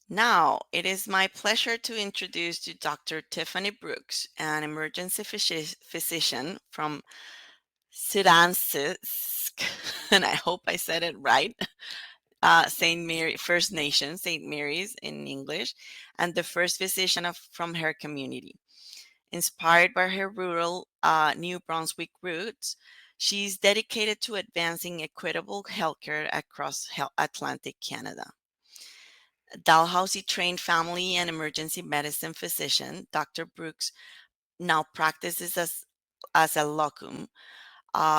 Now, it is my pleasure to introduce you Dr. Tiffany Brooks, an emergency physician from Sidansk, and I hope I said it right, St. Mary First Nation, St. Mary's in English, and the first physician from her community. Inspired by her rural New Brunswick roots, she's dedicated to advancing equitable healthcare across Atlantic Canada. Dalhousie trained family and emergency medicine physician, Dr. Brooks now practices as a locum,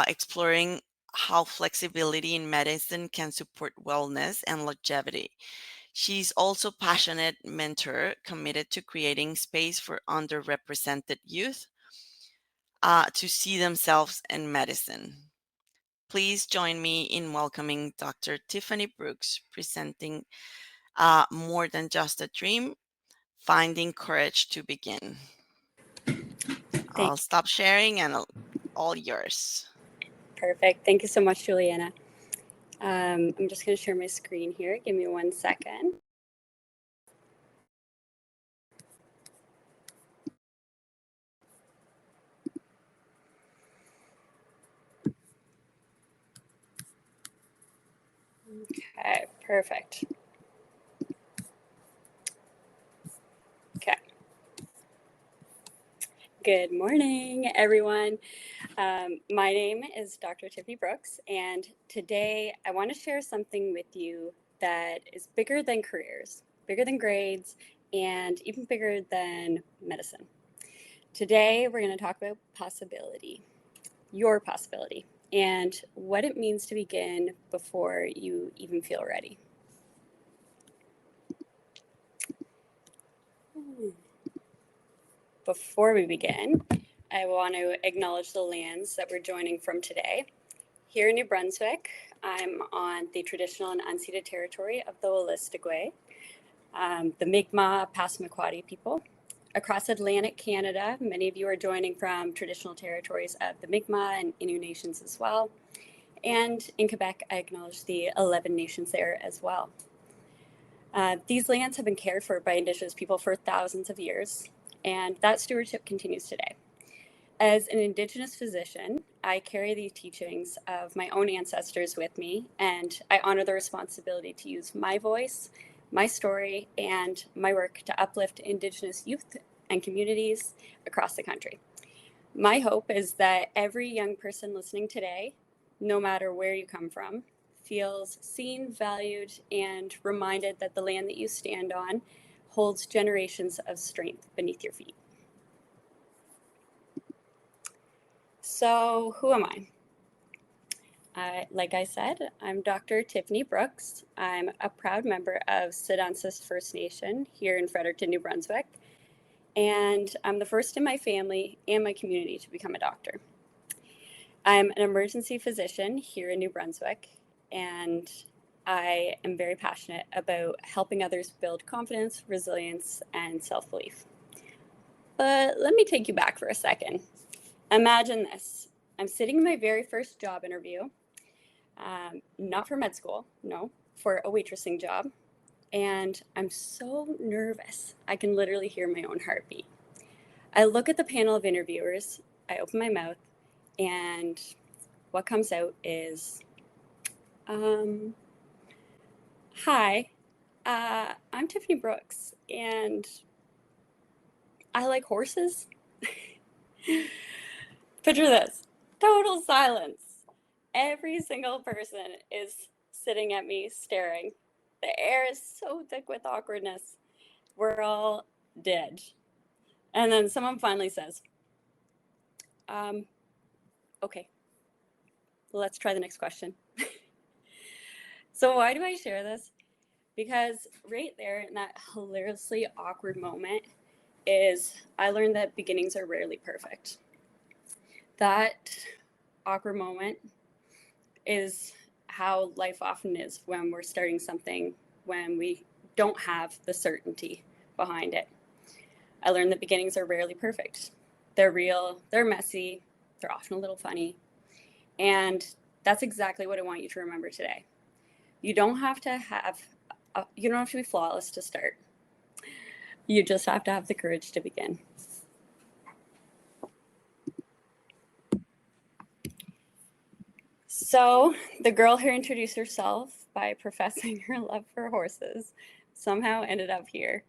exploring how flexibility in medicine can support wellness and longevity. She's also passionate mentor committed to creating space for underrepresented youth to see themselves in medicine. Please join me in welcoming Dr. Tiffany Brooks, presenting More Than Just a Dream, Finding Courage to Begin. Thank I'll stop sharing and all yours. Perfect. Thank you so much, Juliana. I'm just going to share my screen here. Give me 1 second. Okay, perfect. Okay. Good morning, everyone. My name is Dr. Tiffany Brooks, and today I want to share something with you that is bigger than careers, bigger than grades, and even bigger than medicine. Today, we're going to talk about possibility, your possibility, and what it means to begin before you even feel ready. Before we begin, I want to acknowledge the lands that we're joining from today. Here in New Brunswick, I'm on the traditional and unceded territory of the Wolastoqey, the Mi'kmaq Passamaquoddy people. Across Atlantic Canada, many of you are joining from traditional territories of the Mi'kmaq and Innu nations as well. And in Quebec, I acknowledge the 11 nations there as well. These lands have been cared for by Indigenous people for thousands of years, and that stewardship continues today. As an Indigenous physician, I carry the teachings of my own ancestors with me, and I honor the responsibility to use my voice, my story, and my work to uplift Indigenous youth and communities across the country. My hope is that every young person listening today, no matter where you come from, feels seen, valued, and reminded that the land that you stand on holds generations of strength beneath your feet. So, who am I? Like I said, I'm Dr. Tiffany Brooks. I'm a proud member of Sidansk First Nation here in Fredericton, New Brunswick, and I'm the first in my family and my community to become a doctor. I'm an emergency physician here in New Brunswick, and I am very passionate about helping others build confidence, resilience, and self-belief. But let me take you back for a second. Imagine this. I'm sitting in my very first job interview, not for med school, no, for a waitressing job. And I'm so nervous, I can literally hear my own heartbeat. I look at the panel of interviewers, I open my mouth, and what comes out is, hi, I'm Tiffany Brooks, and I like horses. Picture this, total silence. Every single person is sitting at me staring. The air is so thick with awkwardness. We're all dead. And then someone finally says, okay, let's try the next question. So why do I share this? Because right there in that hilariously awkward moment is I learned that beginnings are rarely perfect. That awkward moment is how life often is when we're starting something, when we don't have the certainty behind it. I learned that beginnings are rarely perfect. They're real, they're messy, they're often a little funny. And that's exactly what I want you to remember today. You don't have to have you don't have to be flawless to start. You just have to have the courage to begin. So the girl who introduced herself by professing her love for horses somehow ended up here.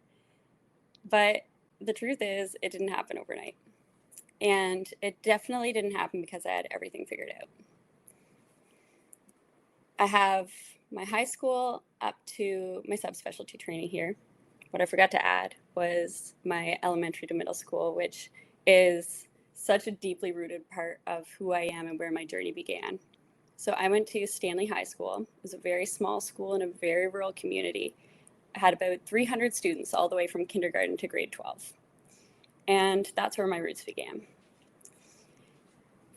But the truth is, it didn't happen overnight. And it definitely didn't happen because I had everything figured out. I have my high school up to my subspecialty training here. What I forgot to add was my elementary to middle school, which is such a deeply rooted part of who I am and where my journey began. So I went to Stanley High School. It was a very small school in a very rural community. I had about 300 students all the way from kindergarten to grade 12. And that's where my roots began.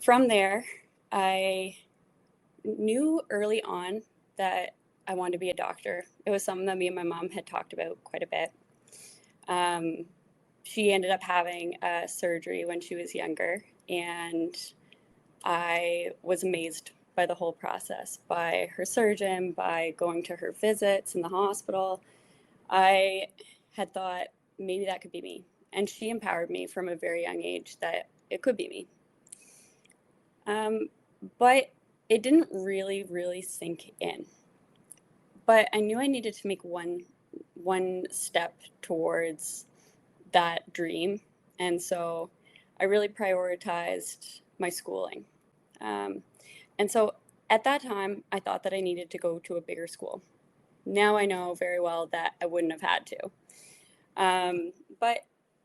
From there, I knew early on that I wanted to be a doctor. It was something that me and my mom had talked about quite a bit. She ended up having a surgery when she was younger, and I was amazed by the whole process, by her surgeon, by going to her visits in the hospital. I had thought maybe that could be me. And she empowered me from a very young age that it could be me. But it didn't really sink in. But I knew I needed to make one step towards that dream. And so I really prioritized my schooling. And so at that time, I thought that I needed to go to a bigger school. Now I know very well that I wouldn't have had to. But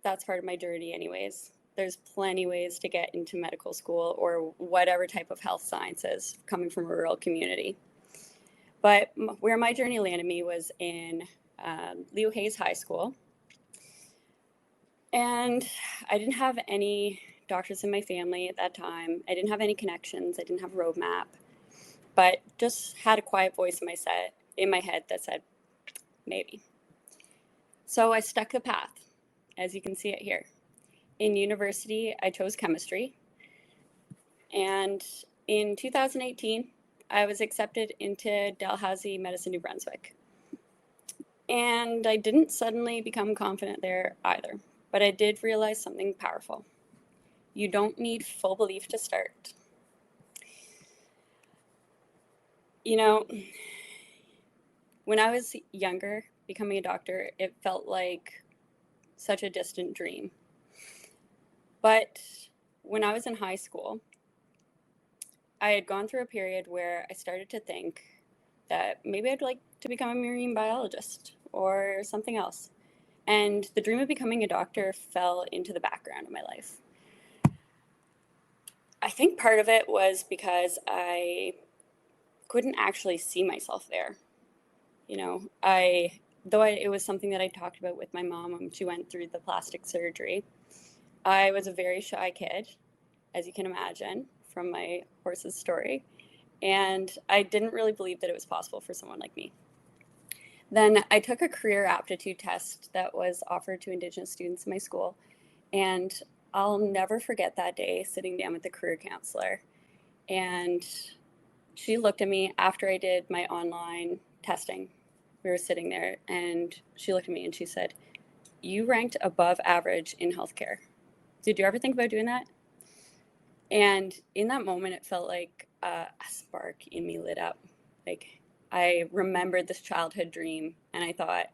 that's part of my journey anyways. There's plenty ways to get into medical school or whatever type of health sciences coming from a rural community. But where my journey landed me was in Leo Hayes High School. And I didn't have any doctors in my family at that time. I didn't have any connections. I didn't have a roadmap, but just had a quiet voice in my head that said, maybe. So I stuck the path, as you can see it here. In university, I chose chemistry. And in 2018, I was accepted into Dalhousie Medicine, New Brunswick. And I didn't suddenly become confident there either, but I did realize something powerful. You don't need full belief to start. You know, when I was younger, becoming a doctor, it felt like such a distant dream. But when I was in high school, I had gone through a period where I started to think that maybe I'd like to become a marine biologist or something else. And the dream of becoming a doctor fell into the background of my life. I think part of it was because I couldn't actually see myself there. You know, it was something that I talked about with my mom when she went through the plastic surgery. I was a very shy kid, as you can imagine from my horse's story, and I didn't really believe that it was possible for someone like me. Then I took a career aptitude test that was offered to Indigenous students in my school, and I'll never forget that day sitting down with the career counselor, and she looked at me after I did my online testing. We were sitting there, and she looked at me and she said, "You ranked above average in healthcare. Did you ever think about doing that?" And in that moment, it felt like a spark in me lit up. Like I remembered this childhood dream, and I thought,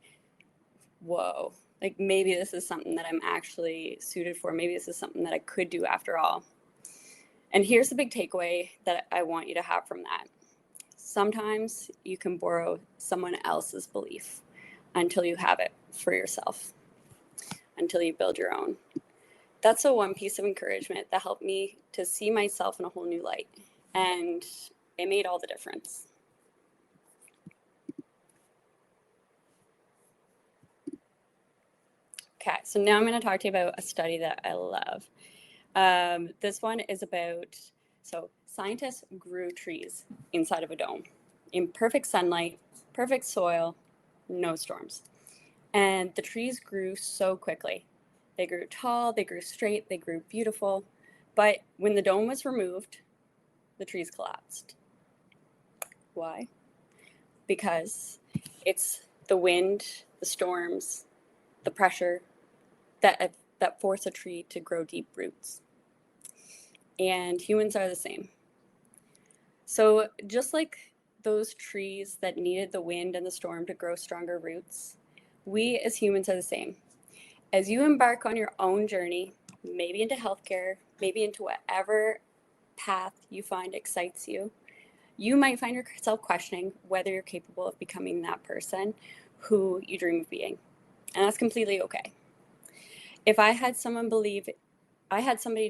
whoa, like maybe this is something that I'm actually suited for. Maybe this is something that I could do after all. And here's the big takeaway that I want you to have from that. Sometimes you can borrow someone else's belief until you have it for yourself, until you build your own. That's the one piece of encouragement that helped me to see myself in a whole new light. And it made all the difference. Okay, so now I'm going to talk to you about a study that I love. This one is about, so scientists grew trees inside of a dome in perfect sunlight, perfect soil, no storms. And the trees grew so quickly. They grew tall, they grew straight, they grew beautiful. But when the dome was removed, the trees collapsed. Why? Because it's the wind, the storms, the pressure that force a tree to grow deep roots. And humans are the same. So just like those trees that needed the wind and the storm to grow stronger roots, we as humans are the same. As you embark on your own journey, maybe into healthcare, maybe into whatever path you find excites you, you might find yourself questioning whether you're capable of becoming that person who you dream of being. And that's completely okay. If I had somebody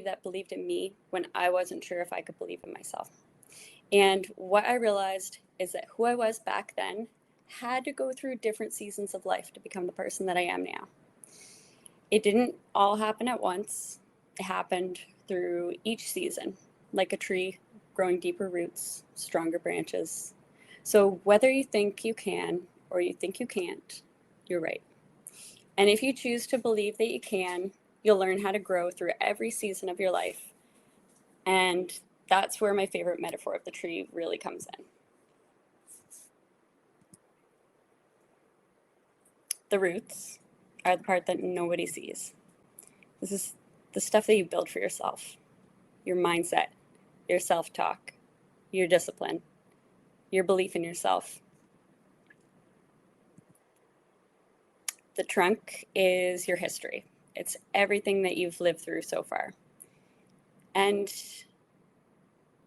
that believed in me when I wasn't sure if I could believe in myself. And what I realized is that who I was back then had to go through different seasons of life to become the person that I am now. It didn't all happen at once. It happened through each season, like a tree growing deeper roots, stronger branches. So whether you think you can or you think you can't, you're right. And if you choose to believe that you can, you'll learn how to grow through every season of your life. And that's where my favorite metaphor of the tree really comes in. The roots are the part that nobody sees. This is the stuff that you build for yourself, your mindset, your self-talk, your discipline, your belief in yourself. The trunk is your history. It's everything that you've lived through so far. And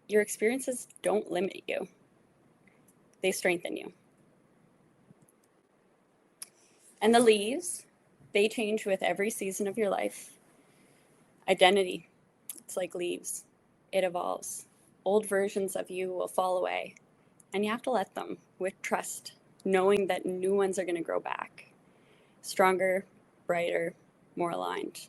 your experiences don't limit you. They strengthen you. And the leaves, they change with every season of your life. Identity, it's like leaves. It evolves. Old versions of you will fall away, and you have to let them with trust, knowing that new ones are going to grow back. Stronger, brighter, more aligned.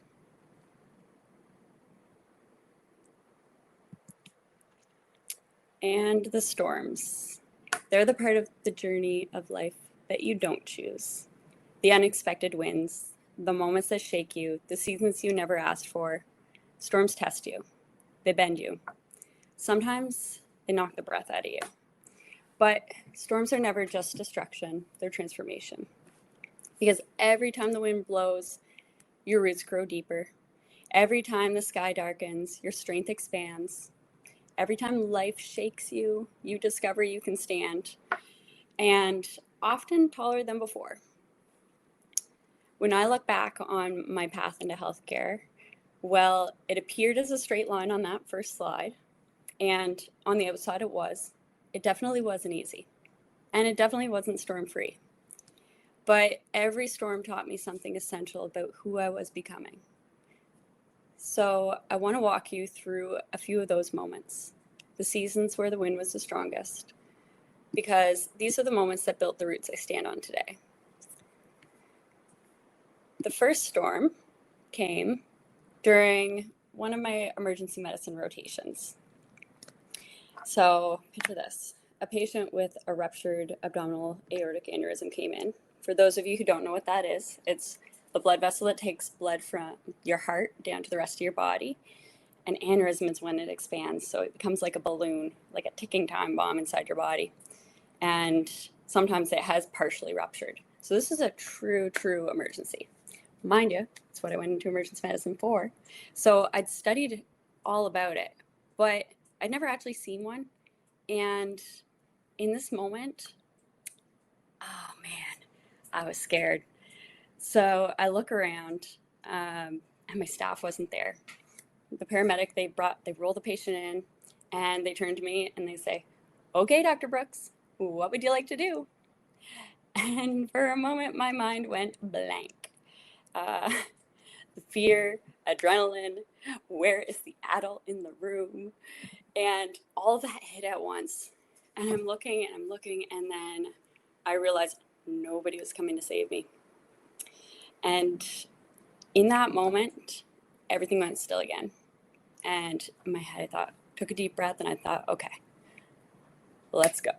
And the storms. They're the part of the journey of life that you don't choose. The unexpected winds, the moments that shake you, the seasons you never asked for. Storms test you. They bend you. Sometimes they knock the breath out of you. But storms are never just destruction, they're transformation. Because every time the wind blows, your roots grow deeper. Every time the sky darkens, your strength expands. Every time life shakes you, you discover you can stand, and often taller than before. When I look back on my path into healthcare, well, it appeared as a straight line on that first slide, and on the outside it was. It definitely wasn't easy, and it definitely wasn't storm-free. But every storm taught me something essential about who I was becoming. So I want to walk you through a few of those moments, the seasons where the wind was the strongest, because these are the moments that built the roots I stand on today. The first storm came during one of my emergency medicine rotations. So picture this. A patient with a ruptured abdominal aortic aneurysm came in. For those of you who don't know what that is, it's the blood vessel that takes blood from your heart down to the rest of your body. An aneurysm is when it expands, so it becomes like a balloon, like a ticking time bomb inside your body. And sometimes it has partially ruptured. So this is a true emergency. Mind you, that's what I went into emergency medicine for. So I'd studied all about it, but I'd never actually seen one. And in this moment, oh man, I was scared. So I look around, and my staff wasn't there. The paramedic, they roll the patient in, and they turn to me and they say, "Okay, Dr. Brooks, what would you like to do?" And for a moment, my mind went blank. Uh, fear, adrenaline, where is the adult in the room? And all that hit at once. And I'm looking, and then I realized nobody was coming to save me. And in that moment, everything went still again. And in my head, I took a deep breath, and I thought, okay, let's go.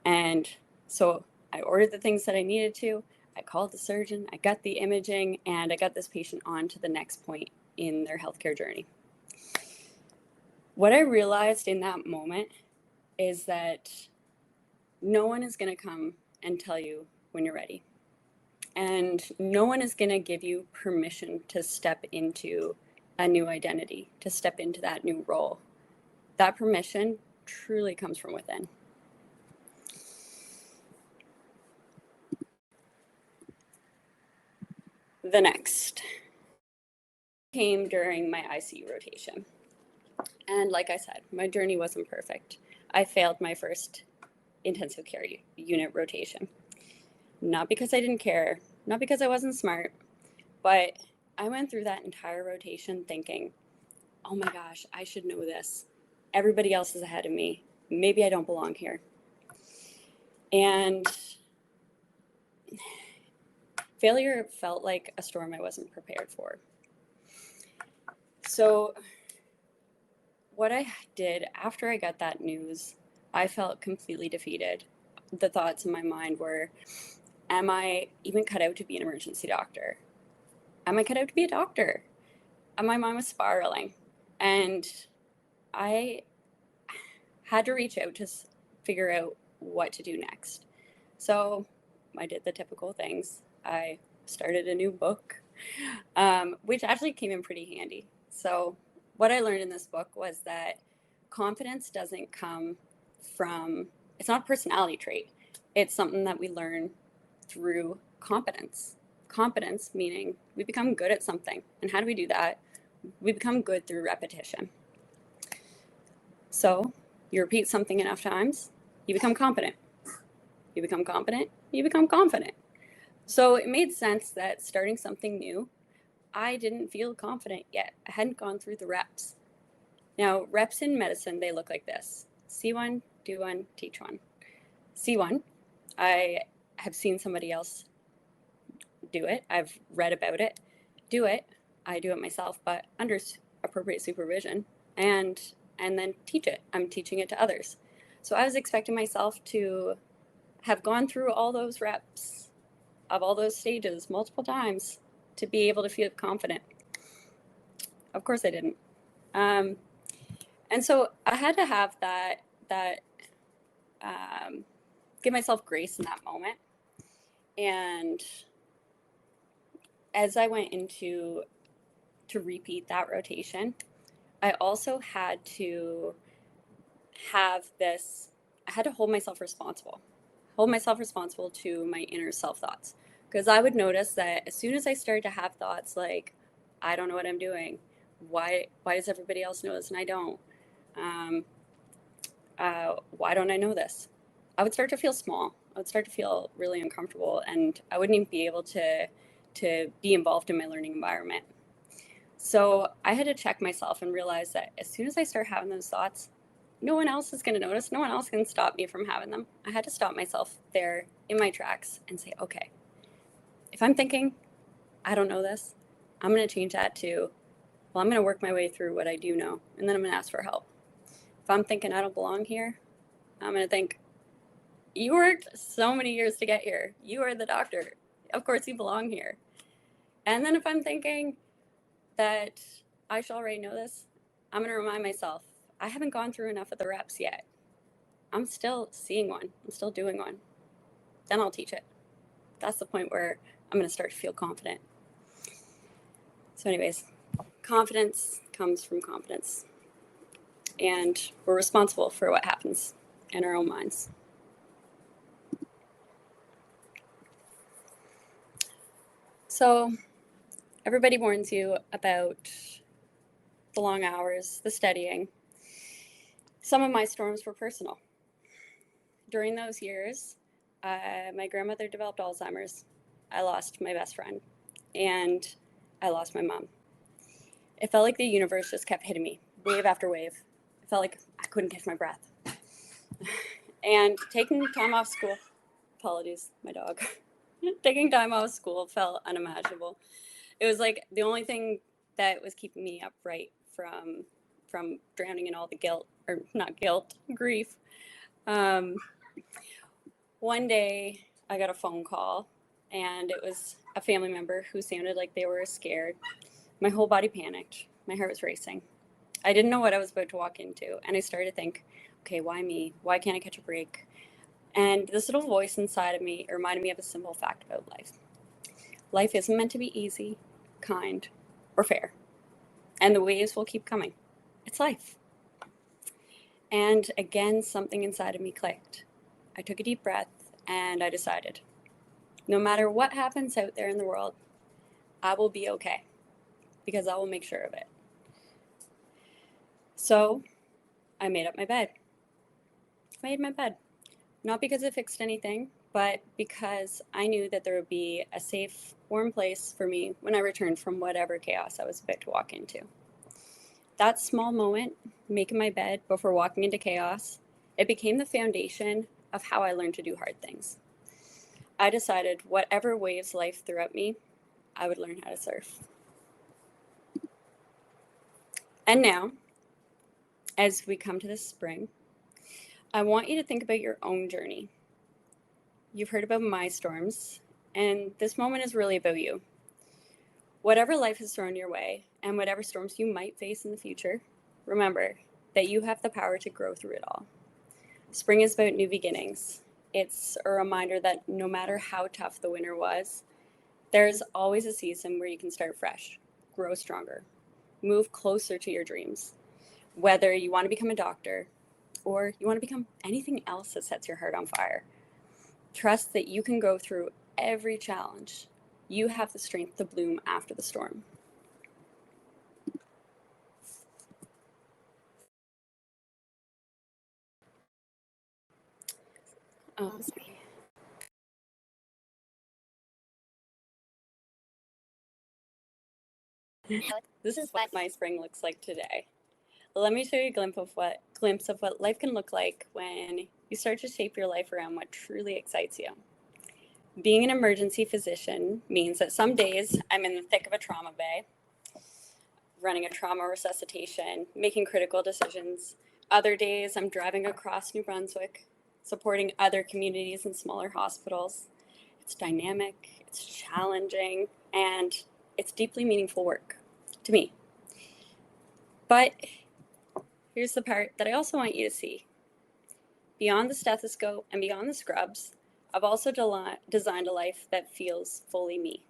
And so I ordered the things that I needed to. I called the surgeon, I got the imaging, and I got this patient on to the next point in their healthcare journey. What I realized in that moment is that no one is going to come and tell you when you're ready. And no one is going to give you permission to step into a new identity, to step into that new role. That permission truly comes from within. The next came during my ICU rotation. And like I said, my journey wasn't perfect. I failed my first intensive care unit rotation. Not because I didn't care, not because I wasn't smart, but I went through that entire rotation thinking, oh my gosh, I should know this. Everybody else is ahead of me. Maybe I don't belong here. And failure felt like a storm I wasn't prepared for. So what I did after I got that news, I felt completely defeated. The thoughts in my mind were, am I even cut out to be an emergency doctor? Am I cut out to be a doctor? And my mind was spiraling. And I had to reach out to figure out what to do next. So I did the typical things. I started a new book, which actually came in pretty handy. So what I learned in this book was that confidence doesn't come from, it's not a personality trait. It's something that we learn through competence. Competence meaning we become good at something. And how do we do that? We become good through repetition. So you repeat something enough times, you become competent. You become competent, you become confident. So it made sense that starting something new, I didn't feel confident yet. I hadn't gone through the reps. Now, reps in medicine, they look like this: see one, do one, teach one. See one, I have seen somebody else do it. I've read about it. Do it, I do it myself, but under appropriate supervision. And then teach it. I'm teaching it to others. So I was expecting myself to have gone through all those reps of all those stages multiple times to be able to feel confident. Of course I didn't. And so I had to have that give myself grace in that moment. And as I went into to repeat that rotation, I also had to have this, I had to hold myself responsible to my inner self thoughts. Because I would notice that as soon as I started to have thoughts like, I don't know what I'm doing, why does everybody else know this and I don't? Why don't I know this? I would start to feel small. I would start to feel really uncomfortable, and I wouldn't even be able to be involved in my learning environment. So I had to check myself and realize that as soon as I start having those thoughts, no one else is going to notice. No one else can stop me from having them. I had to stop myself there in my tracks and say, okay, if I'm thinking, I don't know this, I'm going to change that to, well, I'm going to work my way through what I do know, and then I'm going to ask for help. If I'm thinking I don't belong here, I'm going to think, you worked so many years to get here. You are the doctor. Of course you belong here. And then if I'm thinking that I shall already know this, I'm going to remind myself, I haven't gone through enough of the reps yet. I'm still seeing one. I'm still doing one. Then I'll teach it. That's the point where I'm going to start to feel confident. So anyways, confidence comes from competence. And we're responsible for what happens in our own minds. So everybody warns you about the long hours, the studying. Some of my storms were personal. During those years, my grandmother developed Alzheimer's. I lost my best friend, and I lost my mom. It felt like the universe just kept hitting me, wave after wave. It felt like I couldn't catch my breath. And taking time off school, apologies, my dog. Taking time off school felt unimaginable. It was like the only thing that was keeping me upright from drowning in all the guilt, or not guilt, grief. One day I got a phone call, and it was a family member who sounded like they were scared. My whole body panicked. My heart was racing. I didn't know what I was about to walk into, and I started to think, okay, why me? Why can't I catch a break? And this little voice inside of me reminded me of a simple fact about life. Life isn't meant to be easy, kind, or fair. And the waves will keep coming. It's life. And again, something inside of me clicked. I took a deep breath and I decided no matter what happens out there in the world, I will be okay because I will make sure of it. So I made up my bed. I made my bed. Not because it fixed anything, but because I knew that there would be a safe, warm place for me when I returned from whatever chaos I was about to walk into. That small moment, making my bed before walking into chaos, it became the foundation of how I learned to do hard things. I decided whatever waves life threw at me, I would learn how to surf. And now, as we come to this spring, I want you to think about your own journey. You've heard about my storms, and this moment is really about you. Whatever life has thrown your way, and whatever storms you might face in the future, remember that you have the power to grow through it all. Spring is about new beginnings. It's a reminder that no matter how tough the winter was, there's always a season where you can start fresh, grow stronger, move closer to your dreams. Whether you want to become a doctor or you want to become anything else that sets your heart on fire, trust that you can go through every challenge. You have the strength to bloom after the storm. Sorry. This is what my spring looks like today. Let me show you a glimpse of what life can look like when you start to shape your life around what truly excites you. Being an emergency physician means that some days I'm in the thick of a trauma bay, running a trauma resuscitation, making critical decisions. Other days I'm driving across New Brunswick, supporting other communities in smaller hospitals. It's dynamic, it's challenging, and it's deeply meaningful work to me. But here's the part that I also want you to see. Beyond the stethoscope and beyond the scrubs, I've also designed a life that feels fully me.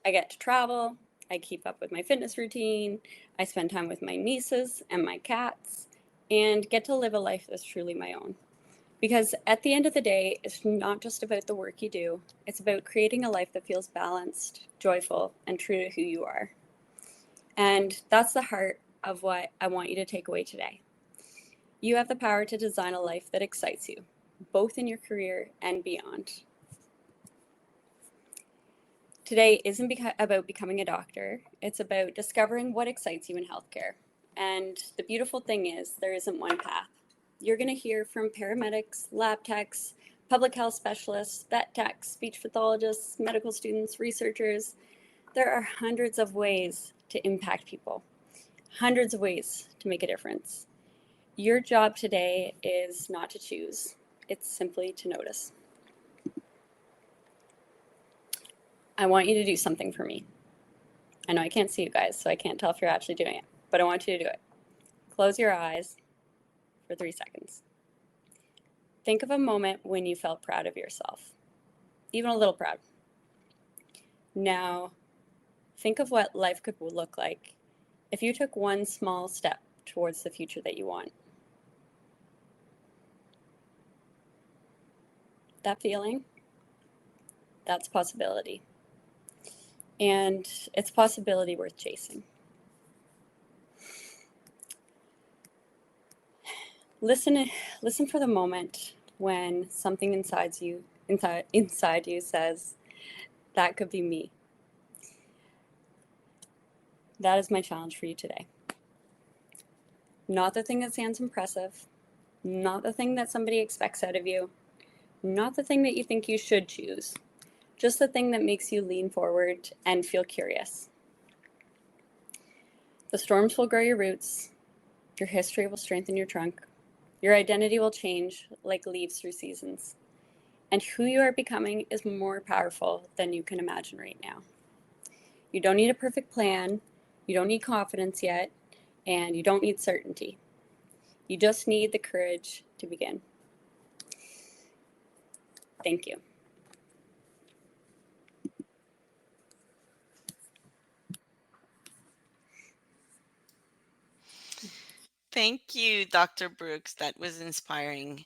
I get to travel, I keep up with my fitness routine, I spend time with my nieces and my cats, and get to live a life that's truly my own. Because at the end of the day, it's not just about the work you do, it's about creating a life that feels balanced, joyful, and true to who you are. And that's the heart of what I want you to take away today. You have the power to design a life that excites you, both in your career and beyond. Today isn't about becoming a doctor, it's about discovering what excites you in healthcare. And the beautiful thing is, there isn't one path. You're going to hear from paramedics, lab techs, public health specialists, vet techs, speech pathologists, medical students, researchers. There are hundreds of ways to impact people, hundreds of ways to make a difference. Your job today is not to choose, it's simply to notice. I want you to do something for me. I know I can't see you guys, so I can't tell if you're actually doing it, but I want you to do it. Close your eyes for 3 seconds. Think of a moment when you felt proud of yourself, even a little proud. Now, think of what life could look like if you took one small step towards the future that you want. That feeling, that's possibility. And it's possibility worth chasing. Listen for the moment when something inside you says, that could be me. That is my challenge for you today. Not the thing that sounds impressive, not the thing that somebody expects out of you, not the thing that you think you should choose, just the thing that makes you lean forward and feel curious. The storms will grow your roots, your history will strengthen your trunk, your identity will change like leaves through seasons, and who you are becoming is more powerful than you can imagine right now. You don't need a perfect plan, you don't need confidence yet, and you don't need certainty. You just need the courage to begin. Thank you. Thank you, Dr. Brooks. That was inspiring.